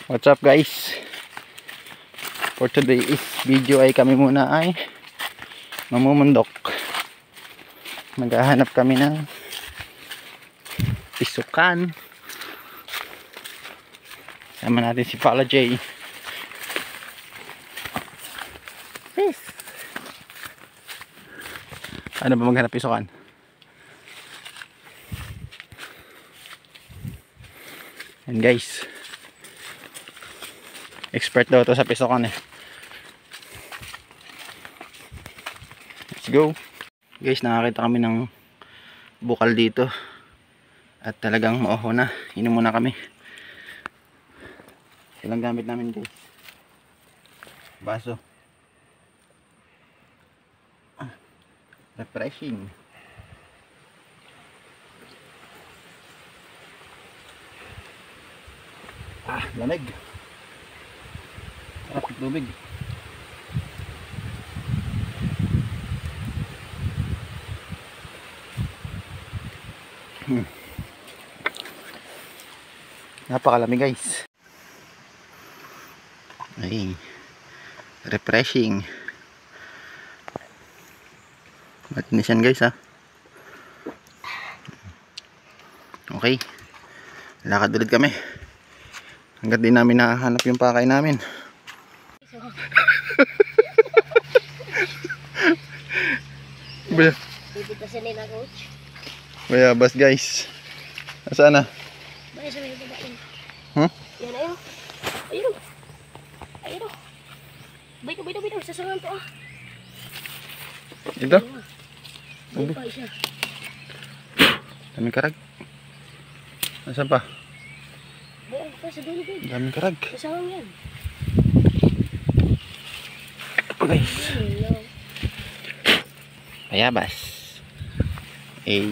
What's up guys? For today's video ay kami muna ay mamumundok. Maghahanap kami ng pisukan. Sama natin si Pala J. Yes. Ano ba maghanap pisukan? And guys, expert daw to sa pisukan eh. Let's go. Guys, nakakita kami ng bukal dito. At talagang mauho na. Inom muna kami. Ilang gamit namin guys. Baso. Refreshing. Lamig. Sarap tubig. Napakalamig guys. Ay, refreshing. Matinis yan guys ha. Okay, lakad ulit kami hanggat di namin nakahanap yung pakay namin. Bayabas guys. Nasaan na? Huh? Yan ayun. Ayun. Ayun. Bito. Sasungan po ah. Ito? Ayun pa isa. Daming karag. Nasaan pa? Ayun pa sa dulo. Daming karag. Sasawang yan. Ito guys. Bayabas. Eh.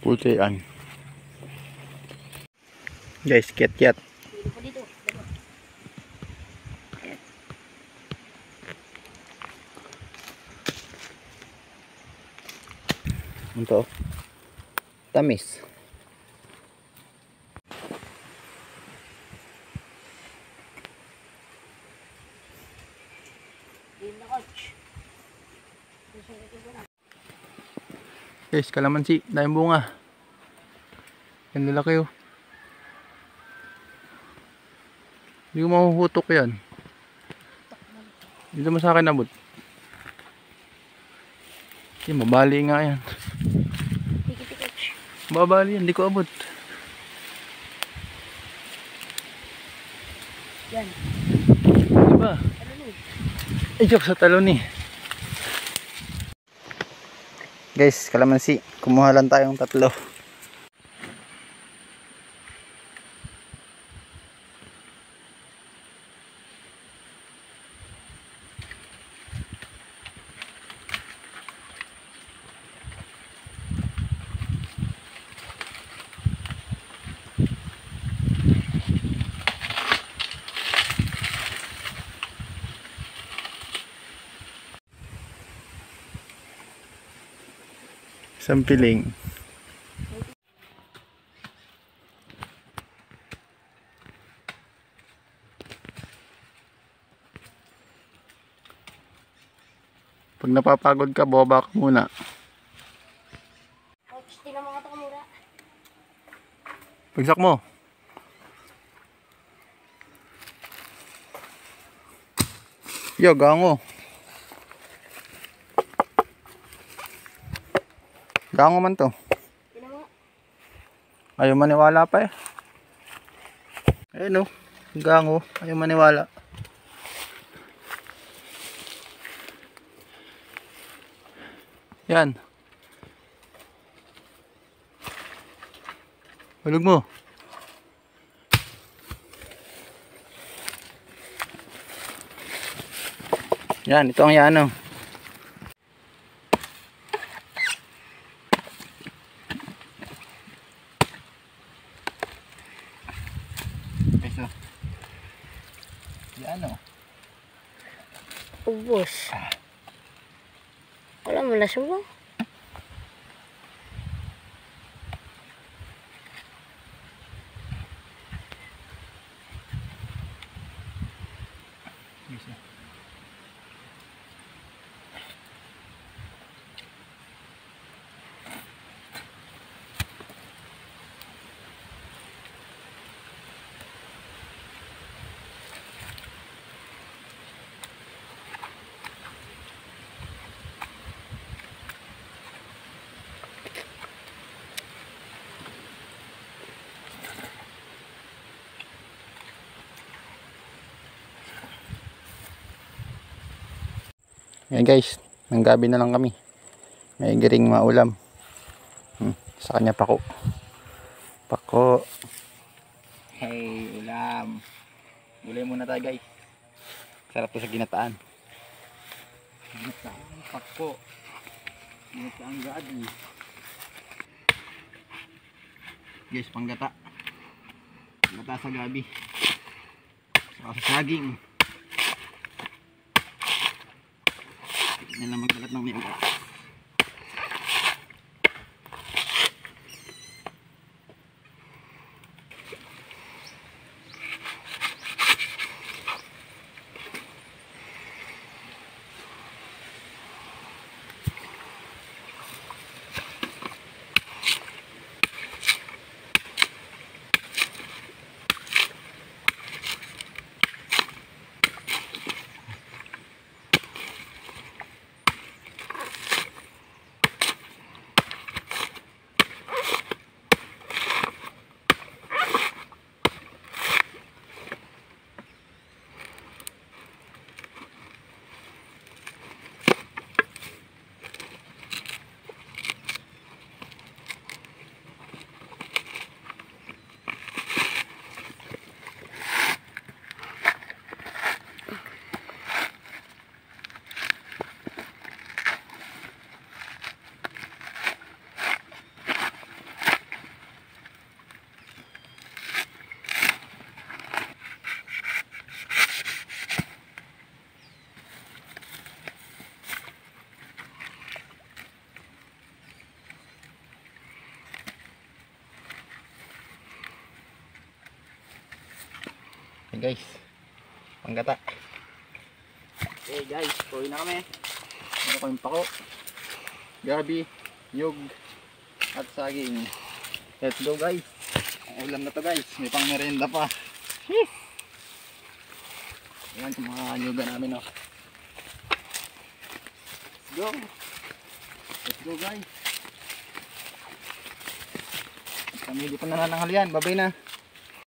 Pulsean. Guys, kiat. Dito. Ito. Tamis. Guys, kalamansi, dahil bunga. Yan lalaki oh. Hindi ko mahuhutok yan. Hindi naman sa akin abot. Yan, mabali nga yan. Mabali yan, hindi ko abot. Yan. Diba? Ay, joke sa talon eh. Guys, kalamansi. Kumuha lang tayong 3. Sampiling. Pag napapagod ka, baba ka muna. Coach, tingnan mo nga ito kamura. Pagsak mo. Yo, gango. Gango man to. Tingnan mo. Ayaw maniwala pa eh. Ayun oh. Gango. Ayaw maniwala. Yan. Hulog mo. Yan, ito ang yan oh. Yan oh. Ubos. Wala mo na sumo. Ayan guys, ng gabi na lang kami. May giring maulam. Sa kanya pako. Pako. Hey, ulam. Gulay muna tayo guys. Sarap to sa ginataan. Ginataang pako. Ginataang gabi. Guys, panggata. Panggata sa gabi. Saka sa saging. Yan lang magbalat ng niyog. Hey guys, panggata. Hey guys, tuloy na kami. Meron kaming pako, gabi, nyug, at saging. Let's go guys. Ang ulam na to guys, may pang merienda pa. Ayan yung mga nyuga namin, oh. Let's go. Let's go guys. At kami hindi pa nanananghalian, babay na.